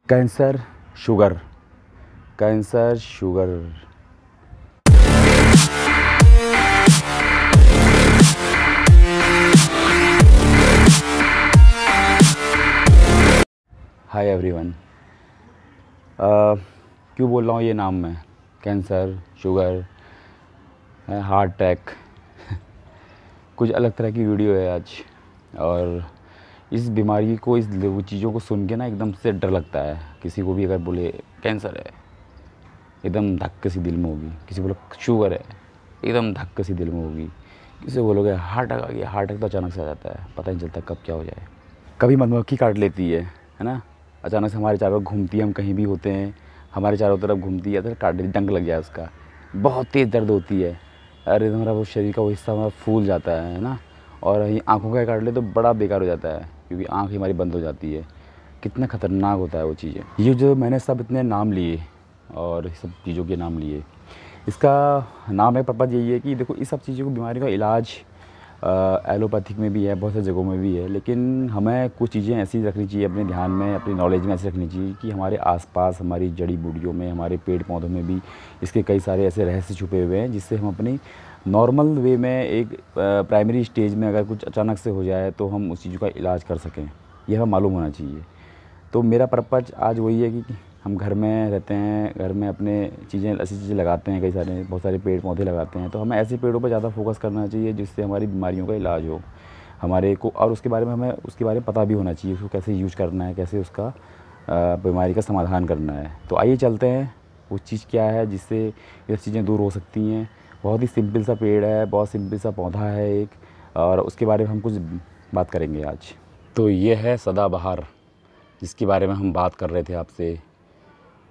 Cancer, sugar, cancer, sugar. Hi everyone. क्यों बोल रहा हूँ ये नाम मैं? कैंसर, शुगर, हार्ट अटैक कुछ अलग तरह की वीडियो है आज। और इस बीमारी को, इस वो चीज़ों को सुन के ना एकदम से डर लगता है। किसी को भी अगर बोले कैंसर है, एकदम धक्के सी दिल में होगी। किसी बोले शुगर है, एकदम धक्के सी दिल में होगी। किसी बोलोगे हार्ट अटैक आ गया, हार्ट अटैक तो अचानक से आ जाता है, पता नहीं चलता कब क्या हो जाए। कभी मधुमक्खी काट लेती है ना, अचानक से हमारे चारों घूमती है, हम कहीं भी होते हैं, हमारे चारों तरफ घूमती है, तो काट लेती, डंक लग जाए उसका, बहुत तेज़ दर्द होती है। अरे हमारा वो शरीर का वो हिस्सा हमारा फूल जाता है ना। और यहीं आँखों का काट ले तो बड़ा बेकार हो जाता है, क्योंकि आँख हमारी बंद हो जाती है। कितना ख़तरनाक होता है वो चीज़ें। ये जो मैंने सब इतने नाम लिए और सब चीज़ों के नाम लिए, इसका नाम है, पर्पज़ यही है कि देखो इस सब चीज़ों को, बीमारी का इलाज एलोपैथिक में भी है, बहुत सारी जगहों में भी है, लेकिन हमें कुछ चीज़ें ऐसी रखनी चाहिए अपने ध्यान में, अपनी नॉलेज में ऐसी रखनी चाहिए कि हमारे आसपास, हमारी जड़ी बूटियों में, हमारे पेड़ पौधों में भी इसके कई सारे ऐसे रहस्य छुपे हुए हैं, जिससे हम अपनी नॉर्मल वे में एक प्राइमरी स्टेज में अगर कुछ अचानक से हो जाए तो हम उस चीज़ का इलाज कर सकें। यह हमें मालूम होना चाहिए। तो मेरा पर्पज़ आज वही है कि हम घर में रहते हैं, घर में अपने चीज़ें, ऐसी चीज़ें लगाते हैं, कई सारे बहुत सारे पेड़ पौधे लगाते हैं, तो हमें ऐसे पेड़ों पर ज़्यादा फोकस करना चाहिए जिससे हमारी बीमारियों का इलाज हो हमारे को, और उसके बारे में हमें उसके बारे में पता भी होना चाहिए, उसको कैसे यूज करना है, कैसे उसका बीमारी का समाधान करना है। तो आइए चलते हैं, वो चीज़ क्या है जिससे ये चीज़ें दूर हो सकती हैं। बहुत ही सिंपल सा पेड़ है, बहुत सिंपल सा पौधा है एक, और उसके बारे में हम कुछ बात करेंगे आज। तो ये है सदाबहार, जिसके बारे में हम बात कर रहे थे आपसे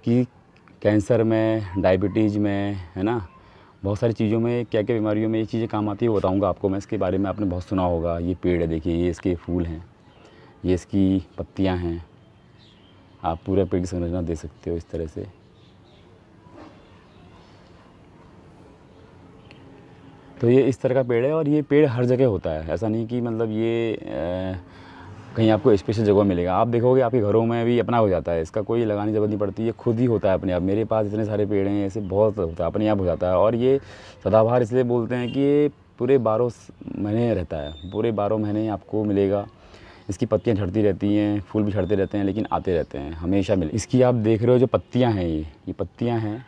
कि कैंसर में, डायबिटीज़ में, है ना, बहुत सारी चीज़ों में, क्या क्या बीमारियों में ये चीज़ें काम आती है, वो बताऊँगा आपको मैं। इसके बारे में आपने बहुत सुना होगा। ये पेड़ है, देखिए, ये इसके फूल हैं, ये इसकी पत्तियां हैं। आप पूरे पेड़ की संरचना दे सकते हो इस तरह से। तो ये इस तरह का पेड़ है, और ये पेड़ हर जगह होता है। ऐसा नहीं कि मतलब ये कहीं आपको स्पेशल जगह मिलेगा। आप देखोगे आपके घरों में भी अपना हो जाता है, इसका कोई लगाने की ज़रूरत नहीं पड़ती, ये खुद ही होता है अपने आप। मेरे पास इतने सारे पेड़ हैं, ऐसे बहुत होता है, अपने आप हो जाता है। और ये सदाबहार इसलिए बोलते हैं कि ये पूरे 12 महीने रहता है, पूरे 12 महीने आपको मिलेगा। इसकी पत्तियाँ झड़ती रहती हैं, फूल भी झड़ते रहते हैं, लेकिन आते रहते हैं, हमेशा मिले। इसकी आप देख रहे हो जो पत्तियाँ हैं, ये पत्तियाँ हैं,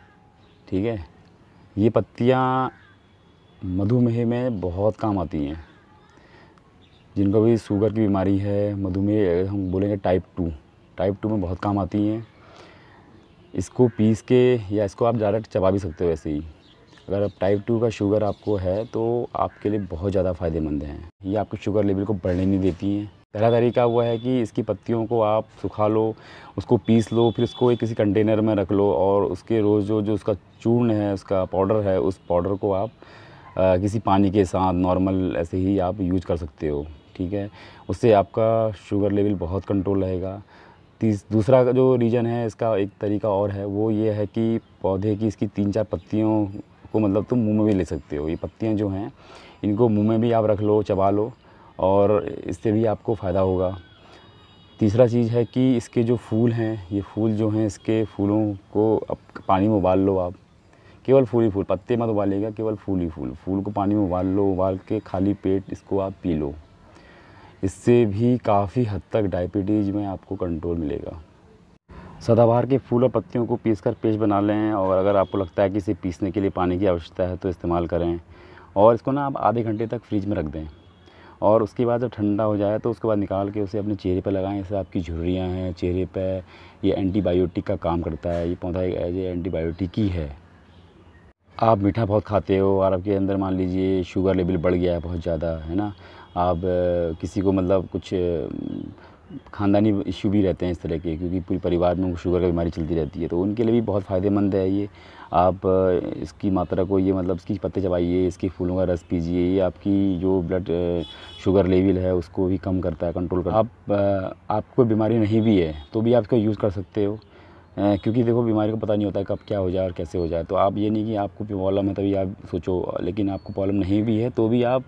ठीक है। ये पत्तियाँ मधुमेह में बहुत काम आती हैं। जिनको भी शुगर की बीमारी है, मधुमेह, हम बोलेंगे टाइप 2 में बहुत काम आती हैं। इसको पीस के, या इसको आप डायरेक्ट चबा भी सकते हो ऐसे ही। अगर आप टाइप 2 का शुगर आपको है तो आपके लिए बहुत ज़्यादा फ़ायदेमंद हैं। ये आपके शुगर लेवल को बढ़ने नहीं देती हैं। पहला तरीका वो है कि इसकी पत्तियों को आप सुखा लो, उसको पीस लो, फिर उसको एक किसी कंटेनर में रख लो, और उसके रोज़ जो उसका चूर्ण है, उसका पाउडर है, उस पाउडर को आप किसी पानी के साथ नॉर्मल ऐसे ही आप यूज कर सकते हो, ठीक है। उससे आपका शुगर लेवल बहुत कंट्रोल रहेगा। दूसरा जो रीज़न है इसका, एक तरीका और है, वो ये है कि पौधे की इसकी 3-4 पत्तियों को मतलब तुम मुंह में भी ले सकते हो। ये पत्तियां जो हैं, इनको मुंह में भी आप रख लो, चबा लो, और इससे भी आपको फ़ायदा होगा। तीसरा चीज़ है कि इसके जो फूल हैं, ये फूल जो हैं, इसके फूलों को पानी में उबाल लो आप। केवल फूल ही फूल, पत्ते मत उबालिएगा, केवल फूल ही फूल। फूल को पानी में उबाल लो, उबाल के खाली पेट इसको आप पी लो। इससे भी काफ़ी हद तक डायबिटीज़ में आपको कंट्रोल मिलेगा। सदाबहार के फूल और पत्तियों को पीसकर पेस्ट बना लें, और अगर आपको लगता है कि इसे पीसने के लिए पानी की आवश्यकता है तो इस्तेमाल करें। और इसको ना आप आधे घंटे तक फ्रिज में रख दें, और उसके बाद जब ठंडा हो जाए तो उसके बाद निकाल के उसे अपने चेहरे पर लगाएं। जैसे आपकी झुर्रियाँ हैं चेहरे पर, ये एंटीबायोटिक का काम करता है। ये पौधा एज ए एंटीबायोटिक ही है। आप मीठा बहुत खाते हो और आपके अंदर मान लीजिए शुगर लेवल बढ़ गया है बहुत ज़्यादा, है ना, आप किसी को मतलब कुछ ख़ानदानी इश्यू भी रहते हैं इस तरह के, क्योंकि पूरे परिवार में शुगर की बीमारी चलती रहती है, तो उनके लिए भी बहुत फ़ायदेमंद है ये। आप इसकी मात्रा को, ये मतलब इसकी पत्ते चबाइए, इसके फूलों का रस पीजिए। ये आपकी जो ब्लड शुगर लेवल है उसको भी कम करता है, कंट्रोल करता है। आपको बीमारी नहीं भी है तो भी आप इसको यूज़ कर सकते हो, क्योंकि देखो बीमारी को पता नहीं होता है कब क्या हो जाए और कैसे हो जाए। तो आप ये नहीं कि आपको प्रॉब्लम है तभी आप सोचो, लेकिन आपको प्रॉब्लम नहीं भी है तो भी आप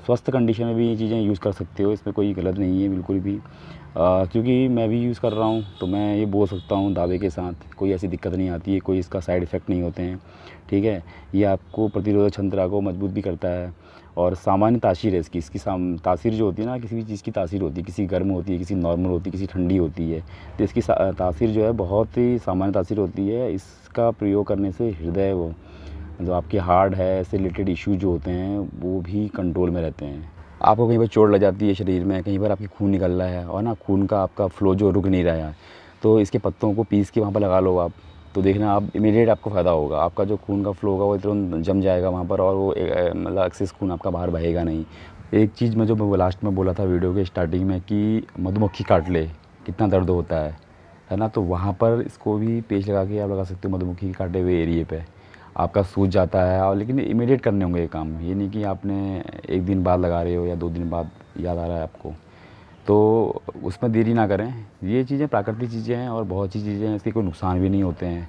स्वस्थ कंडीशन में भी ये चीज़ें यूज़ कर सकते हो। इसमें कोई गलत नहीं है बिल्कुल भी। क्योंकि मैं भी यूज़ कर रहा हूँ तो मैं ये बोल सकता हूँ दावे के साथ, कोई ऐसी दिक्कत नहीं आती है, कोई इसका साइड इफ़ेक्ट नहीं होते हैं। ठीक है, ये आपको प्रतिरोधक क्षमता को मजबूत भी करता है और सामान्य तासीर है इसकी तासीर जो होती है ना, किसी भी चीज़ की तासीर होती है, किसी गर्म होती है, किसी नॉर्मल होती है, किसी ठंडी होती है, तो इसकी तासीर जो है बहुत ही सामान्य तासीर होती है। इसका प्रयोग करने से हृदय वो जो आपके हार्ट है से रिलेटेड इश्यू जो होते हैं वो भी कंट्रोल में रहते हैं। आपको कहीं पर चोट लग जाती है शरीर में, कहीं पर आपकी खून निकल रहा है और ना खून का आपका फ्लो जो रुक नहीं रहा है, तो इसके पत्तों को पीस के वहाँ पर लगा लो आप, तो देखना आप इमीडिएट आपको फ़ायदा होगा। आपका जो खून का फ्लो होगा वो तुरंत जम जाएगा वहाँ पर और वो मतलब एक्सेस खून आपका बाहर बहेगा नहीं। एक चीज़ मैं जो लास्ट में बोला था वीडियो के स्टार्टिंग में कि मधुमक्खी काट ले कितना दर्द होता है ना, तो वहाँ पर इसको भी पेच लगा के आप लगा सकते हो मधुमक्खी के काटे हुए एरिए पे, आपका सूज जाता है। और लेकिन इमीडिएट करने होंगे ये काम, ये नहीं कि आपने एक दिन बाद लगा रहे हो या 2 दिन बाद याद आ रहा है आपको, तो उसमें देरी ना करें। ये चीज़ें प्राकृतिक चीज़ें हैं और बहुत सी चीज़ें हैं, इसके कोई नुकसान भी नहीं होते हैं।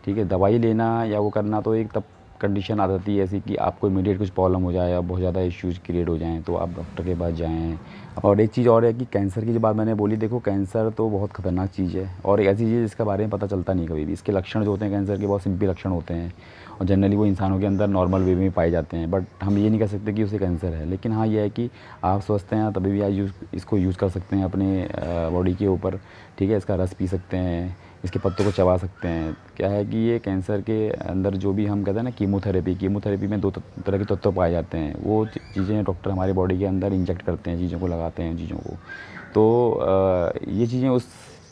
ठीक है, दवाई लेना या वो करना तो एक तब कंडीशन आ जाती है ऐसी कि आपको इमीडिएट कुछ प्रॉब्लम हो जाए या बहुत ज़्यादा इश्यूज़ क्रिएट हो जाएँ तो आप डॉक्टर के पास जाएँ। और एक चीज़ और है कि कैंसर की जो बात मैंने बोली, देखो कैंसर तो बहुत ख़तरनाक चीज़ है और एक ऐसी चीज़ है जिसके बारे में पता चलता नहीं कभी भी। इसके लक्षण जो होते हैं कैंसर के बहुत सिंपल लक्षण होते हैं और जनरली वो इंसानों के अंदर नॉर्मल वे में पाए जाते हैं, बट हम ये नहीं कह सकते कि उसे कैंसर है। लेकिन हाँ ये है कि आप स्वस्थ हैं तभी भी आप इसको यूज़ कर सकते हैं अपने बॉडी के ऊपर। ठीक है, इसका रस पी सकते हैं, इसके पत्तों को चबा सकते हैं। क्या है कि ये कैंसर के अंदर जो भी हम कहते हैं ना कीमोथेरेपी में 2 तरह के तत्व पाए जाते हैं, वो चीज़ें डॉक्टर हमारी बॉडी के अंदर इंजेक्ट करते हैं, चीज़ों को लगाते हैं चीज़ों को। तो ये चीज़ें उस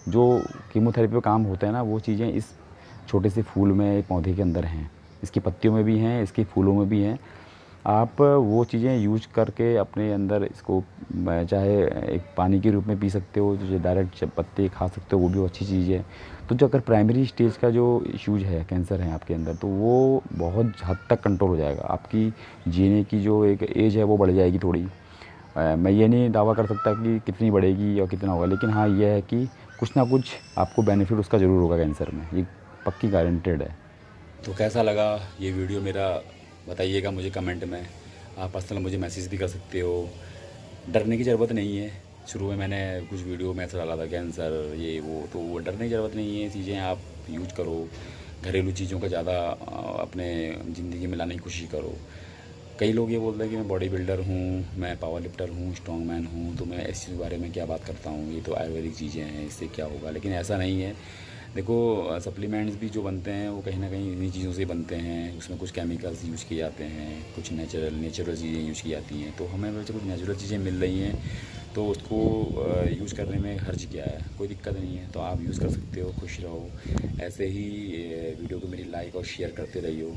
जो कीमोथेरेपी पे काम होते हैं ना, वो चीज़ें इस छोटे से फूल में, पौधे के अंदर हैं, इसकी पत्तियों में भी हैं, इसके फूलों में भी हैं। आप वो चीज़ें यूज करके अपने अंदर इसको चाहे एक पानी के रूप में पी सकते हो, जो डायरेक्ट पत्ते खा सकते हो, वो भी अच्छी चीज़ है। तो जो अगर प्राइमरी स्टेज का जो इश्यूज है, कैंसर है आपके अंदर, तो वो बहुत हद तक कंट्रोल हो जाएगा। आपकी जीने की जो एक एज है वो बढ़ जाएगी थोड़ी। मैं ये नहीं दावा कर सकता कि कितनी बढ़ेगी और कितना होगा, लेकिन हाँ ये है कि कुछ ना कुछ आपको बेनिफिट उसका ज़रूर होगा कैंसर में, ये पक्की गारंटेड है। तो कैसा लगा ये वीडियो मेरा बताइएगा मुझे कमेंट में। आप पर्सनल मुझे मैसेज भी कर सकते हो। डरने की ज़रूरत नहीं है। शुरू में मैंने कुछ वीडियो में ऐसा डाला था कैंसर ये वो, तो वो डरने की ज़रूरत नहीं है। चीज़ें आप यूज करो, घरेलू चीज़ों का ज़्यादा अपने ज़िंदगी में लाने की कोशिश करो। कई लोग ये बोलते हैं कि मैं बॉडी बिल्डर हूँ, मैं पावर लिफ्टर हूँ, स्ट्रॉन्ग मैन हूँ, तो मैं इस बारे में क्या बात करता हूँ, ये तो आयुर्वेदिक चीज़ें हैं, इससे क्या होगा। लेकिन ऐसा नहीं है। देखो सप्लीमेंट्स भी जो बनते हैं वो कहीं ना कहीं इन्हीं चीज़ों से बनते हैं। उसमें कुछ केमिकल्स यूज़ किए जाते हैं, कुछ नेचुरल चीज़ें यूज़ की जाती हैं। तो हमें वैसे कुछ नेचुरल चीज़ें मिल रही हैं तो उसको यूज़ करने में हर्ज क्या है, कोई दिक्कत नहीं है। तो आप यूज़ कर सकते हो, खुश रहो। ऐसे ही वीडियो को मेरी लाइक और शेयर करते रहिए।